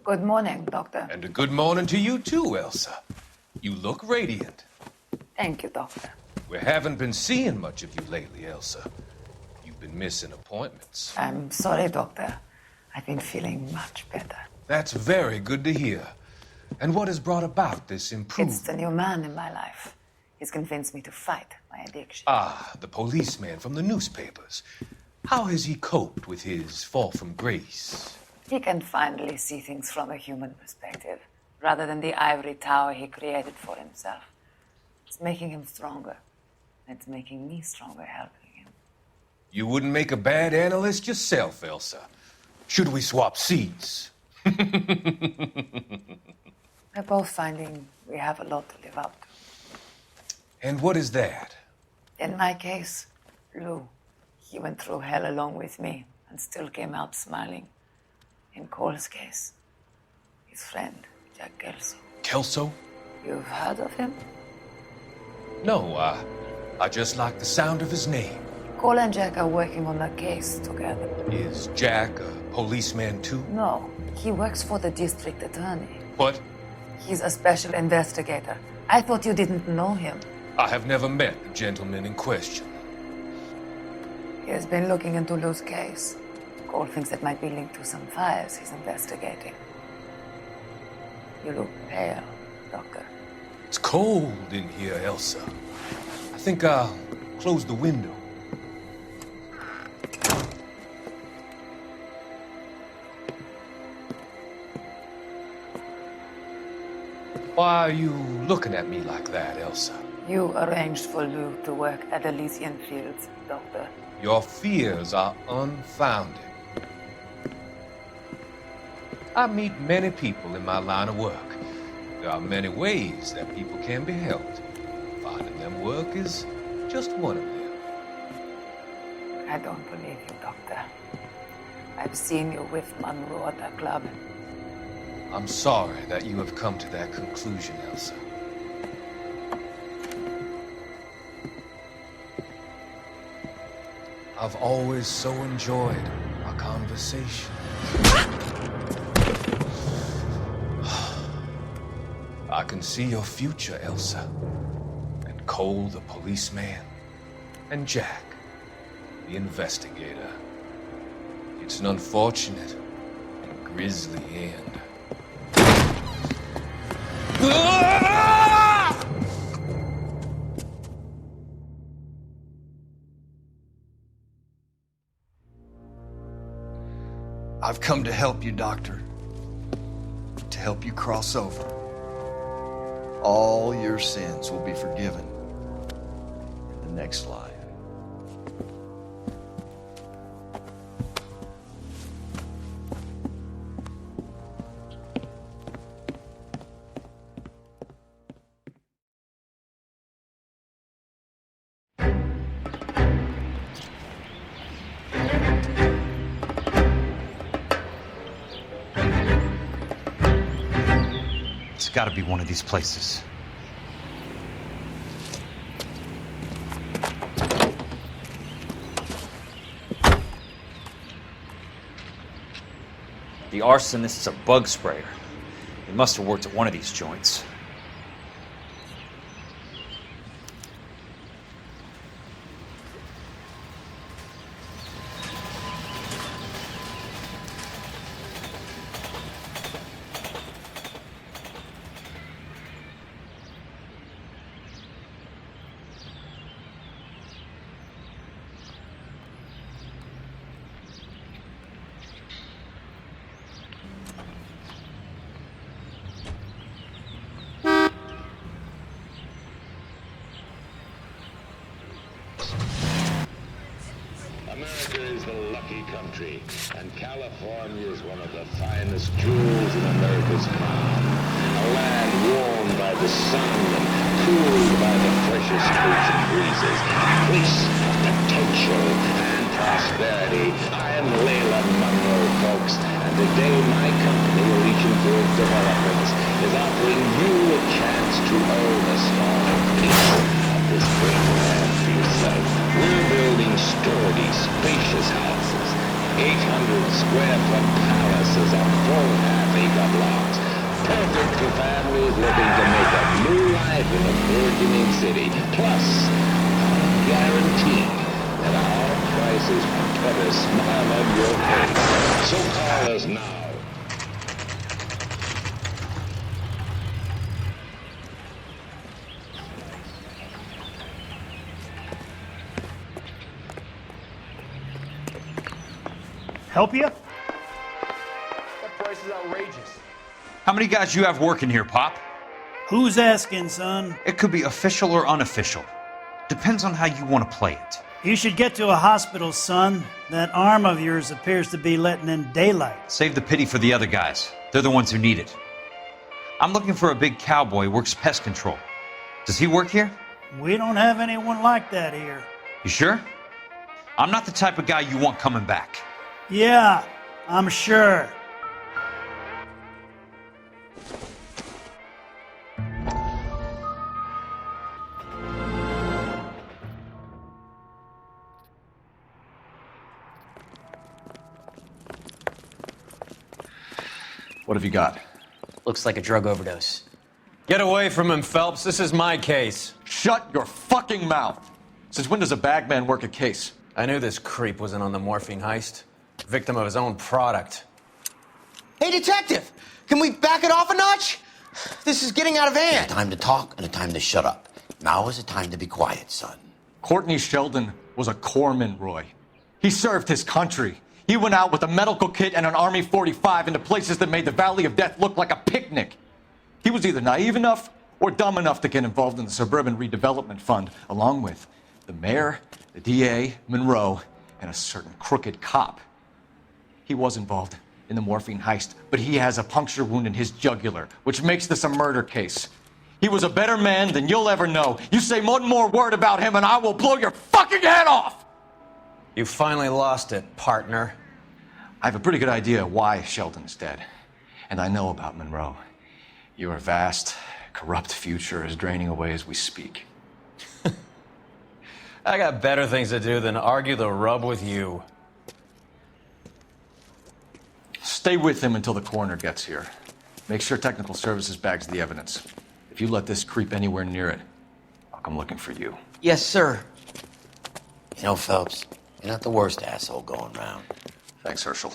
Good morning, Doctor. And a good morning to you too, Elsa. You look radiant. Thank you, Doctor. We haven't been seeing much of you lately, Elsa. You've been missing appointments. I'm sorry, Doctor. I've been feeling much better. That's very good to hear. And what has brought about this improvement? It's the new man in my life. He's convinced me to fight my addiction. Ah, the policeman from the newspapers. How has he coped with his fall from grace? He can finally see things from a human perspective, rather than the ivory tower he created for himself. It's making him stronger. It's making me stronger helping him. You wouldn't make a bad analyst yourself, Elsa. Should we swap seats? We're both finding we have a lot to live up to. And what is that? In my case, Lou. He went through hell along with me and still came out smiling. In Cole's case, his friend, Jack Kelso. Kelso? You've heard of him? No, I just like the sound of his name. Cole and Jack are working on a case together. Is Jack a policeman too? No, he works for the district attorney. What? He's a special investigator. I thought you didn't know him. I have never met the gentleman in question. He has been looking into Lou's case. Cole thinks it might be linked to some fires he's investigating. You look pale, Doctor. It's cold in here, Elsa. I think I'll close the window. Why are you looking at me like that, Elsa? You arranged for Lou to work at Elysian Fields, Doctor. Your fears are unfounded. I meet many people in my line of work. There are many ways that people can be helped. Finding them work is just one of them. I don't believe you, Doctor. I've seen you with Monroe at the club. I'm sorry that you have come to that conclusion, Elsa. I've always so enjoyed our conversation. I can see your future, Elsa. And Cole, the policeman. And Jack, the investigator. It's an unfortunate and grisly end. I've come to help you, Doctor. To help you cross over. All your sins will be forgiven in the next life. It's got to be one of these places. The arsonist's a bug sprayer. He must have worked at one of these joints. America is the lucky country, and California is one of the finest jewels in America's crown. A land warmed by the sun and cooled by the freshest fruits and breezes. A place of potential and prosperity. I am Layla Monroe, folks, and today my company, Legion Field Developments, is offering you a chance to own a small piece of this great land for yourself. We're building sturdy, spacious houses, 800 square foot palace is a full half-acre block, perfect for families looking to make a new life in a burgeoning city. Plus, I guarantee that our prices will put a smile on your face. So call us now. Help you? That price is outrageous. How many guys you have working here, Pop? Who's asking, son? It could be official or unofficial. Depends on how you want to play it. You should get to a hospital, son. That arm of yours appears to be letting in daylight. Save the pity for the other guys. They're the ones who need it. I'm looking for a big cowboy who works pest control. Does he work here? We don't have anyone like that here. You sure? I'm not the type of guy you want coming back. Yeah, I'm sure. What have you got? Looks like a drug overdose. Get away from him, Phelps. This is my case. Shut your fucking mouth! Since when does a bagman work a case? I knew this creep wasn't on the morphine heist. Victim of his own product. Hey, detective! Can we back it off a notch? This is getting out of hand. A time to talk and a time to shut up. Now is the time to be quiet, son. Courtney Sheldon was a corpsman, Roy. He served his country. He went out with a medical kit and an Army 45 into places that made the Valley of Death look like a picnic. He was either naive enough or dumb enough to get involved in the Suburban Redevelopment Fund, along with the mayor, the DA, Monroe, and a certain crooked cop. He was involved in the morphine heist, but he has a puncture wound in his jugular, which makes this a murder case. He was a better man than you'll ever know. You say one more word about him and I will blow your fucking head off! You finally lost it, partner. I have a pretty good idea why Sheldon's dead. And I know about Monroe. Your vast, corrupt future is draining away as we speak. I got better things to do than argue the rub with you. Stay with him until the coroner gets here. Make sure technical services bags the evidence. If you let this creep anywhere near it, I'll come looking for you. Yes, sir. You know, Phelps, you're not the worst asshole going round. Thanks, Herschel.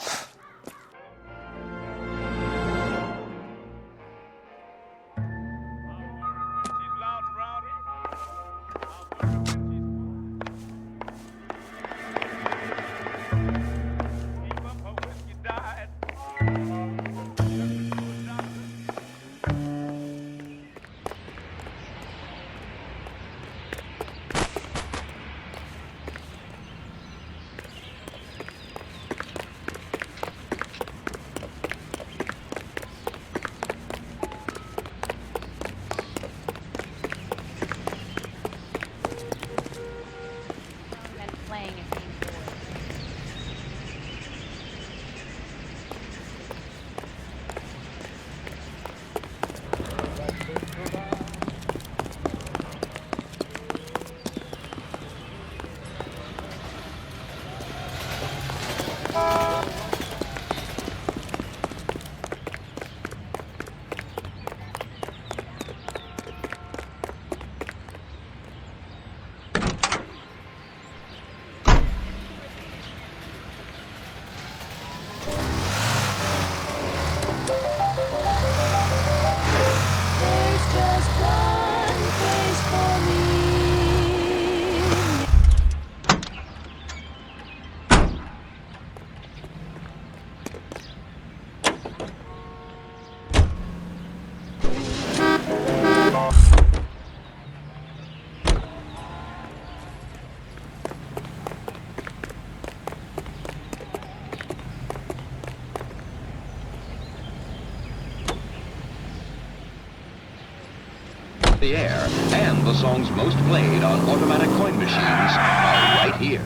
The air and the songs most played on automatic coin machines are right here.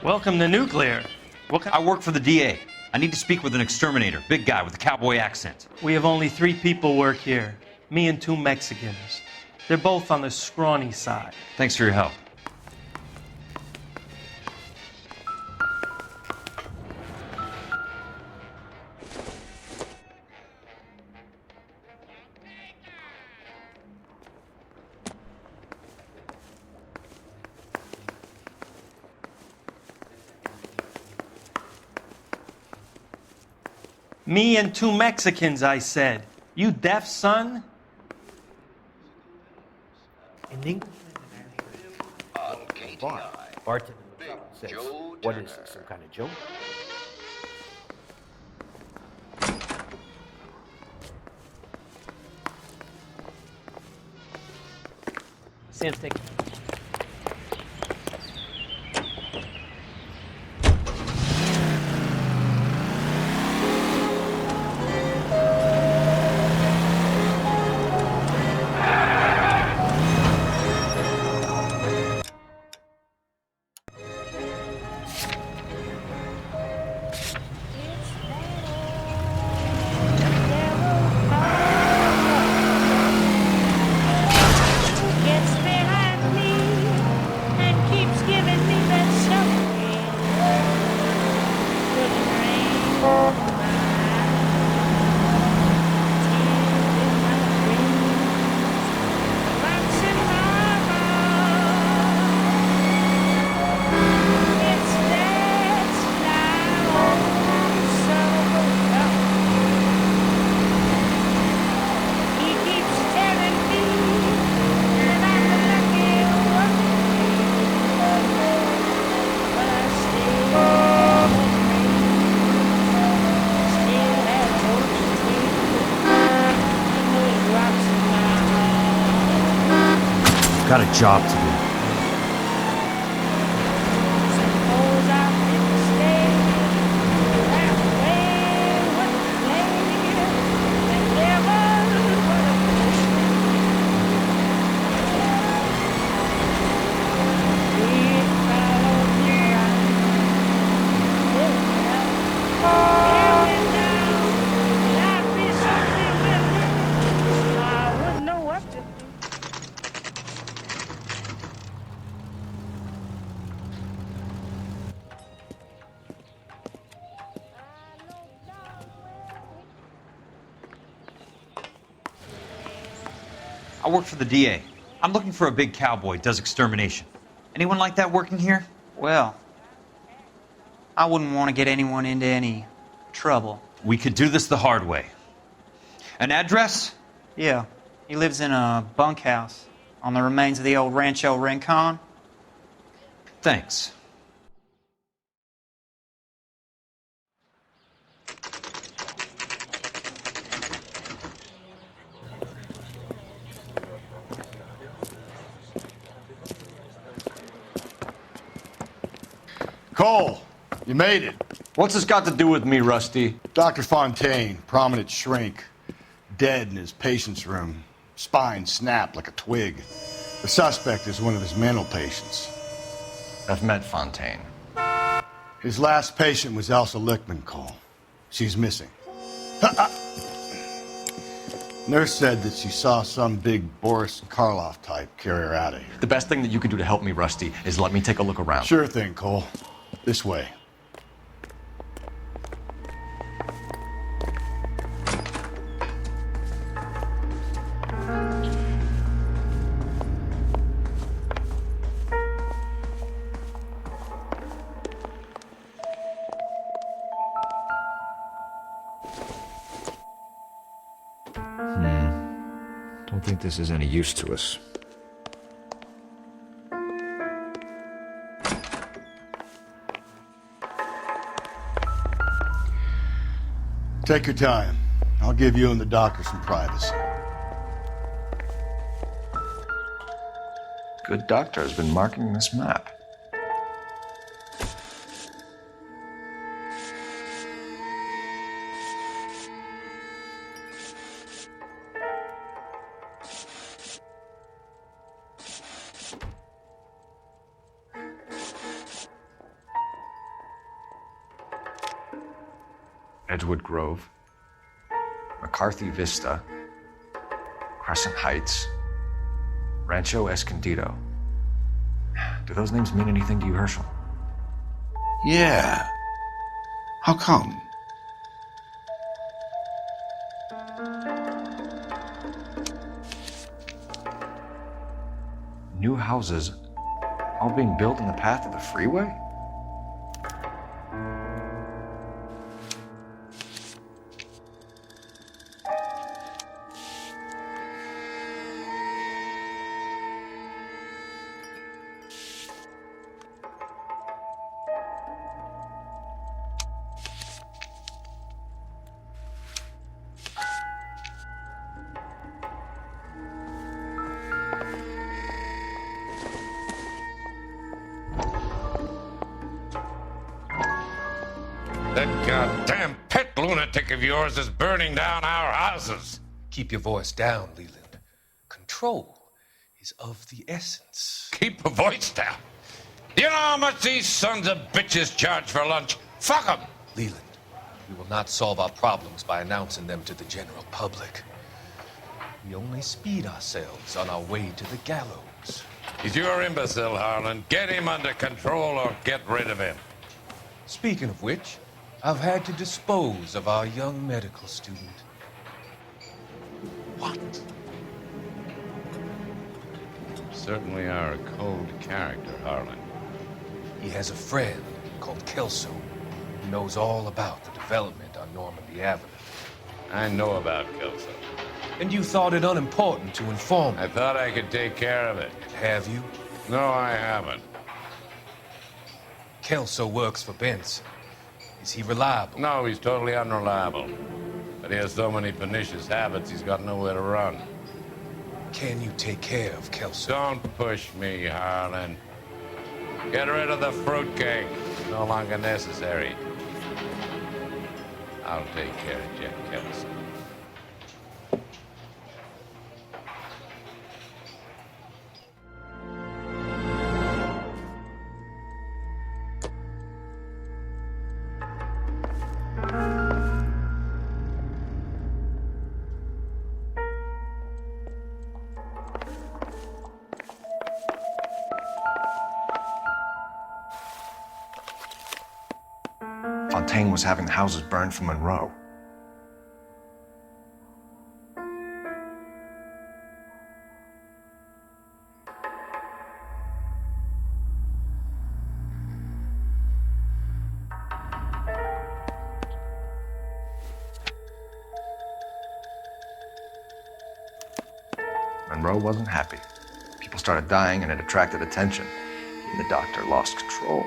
Welcome to Nuclear. I work for the DA. I need to speak with an exterminator, big guy with a cowboy accent. We have only 3 people work here. Me and 2 Mexicans. They're both on the scrawny side. Thanks for your help. Me and 2 Mexicans, I said. You deaf, son? Bartender says, what is this, some kind of joke? Sam's taking. Got a job to do. I work for the DA. I'm looking for a big cowboy, does extermination. Anyone like that working here? Well, I wouldn't want to get anyone into any trouble. We could do this the hard way. An address? Yeah, he lives in a bunkhouse on the remains of the old Rancho Rincon. Thanks. Cole, you made it. What's this got to do with me, Rusty? Dr. Fontaine, prominent shrink, dead in his patient's room, spine snapped like a twig. The suspect is one of his mental patients. I've met Fontaine. His last patient was Elsa Lichtman, Cole. She's missing. Nurse said that she saw some big Boris Karloff type carry her out of here. The best thing that you can do to help me, Rusty, is let me take a look around. Sure thing, Cole. This way. Don't think this is any use to us. Take your time. I'll give you and the doctor some privacy. Good doctor has been marking this map. Edgewood Grove, McCarthy Vista, Crescent Heights, Rancho Escondido. Do those names mean anything to you, Herschel? Yeah. How come? New houses all being built in the path of the freeway? That goddamn pet lunatic of yours is burning down our houses. Keep your voice down, Leland. Control is of the essence. Keep your voice down. Do you know how much these sons of bitches charge for lunch? Fuck them. Leland, we will not solve our problems by announcing them to the general public. We only speed ourselves on our way to the gallows. He's your imbecile, Harlan. Get him under control or get rid of him. Speaking of which, I've had to dispose of our young medical student. What? You certainly are a cold character, Harlan. He has a friend called Kelso who knows all about the development on Normandy Avenue. I know about Kelso. And you thought it unimportant to inform me. I thought I could take care of it. Have you? No, I haven't. Kelso works for Benson. Is he reliable? No, he's totally unreliable. But he has so many pernicious habits, he's got nowhere to run. Can you take care of Kelso? Don't push me, Harlan. Get rid of the fruitcake. It's no longer necessary. I'll take care of Jack Kelso. Fontaine was having the houses burned for Monroe. Monroe wasn't happy. People started dying and it attracted attention. And the doctor lost control.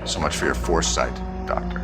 So much for your foresight, Doctor.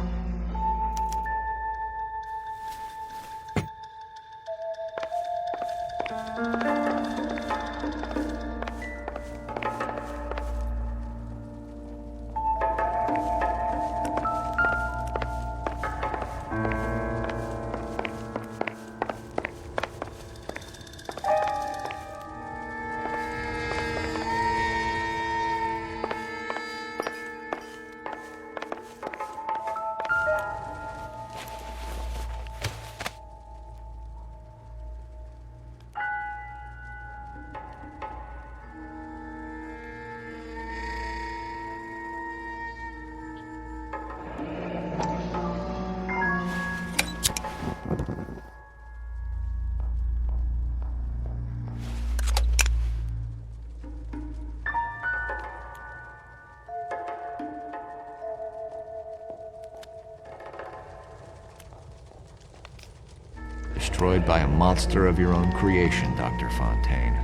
Destroyed by a monster of your own creation, Dr. Fontaine.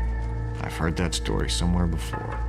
I've heard that story somewhere before.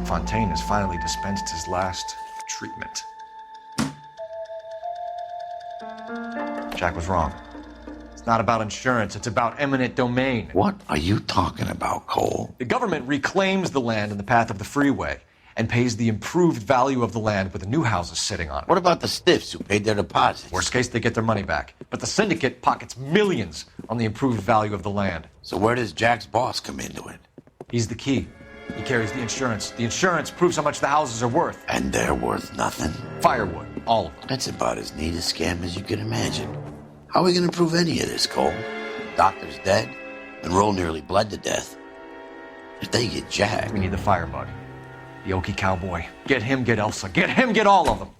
Fontaine has finally dispensed his last treatment. Jack was wrong. It's not about insurance, it's about eminent domain. What are you talking about, Cole? The government reclaims the land in the path of the freeway and pays the improved value of the land with the new houses sitting on it. What about the stiffs who paid their deposits? Worst case, they get their money back. But the syndicate pockets millions on the improved value of the land. So where does Jack's boss come into it? He's the key. He carries the insurance. The insurance proves how much the houses are worth. And they're worth nothing? Firewood, all of them. That's about as neat a scam as you can imagine. How are we going to prove any of this, Cole? Doctor's dead, and Roll nearly bled to death. If they get Jack... We need the firebug. The Okie cowboy. Get him, get Elsa. Get him, get all of them.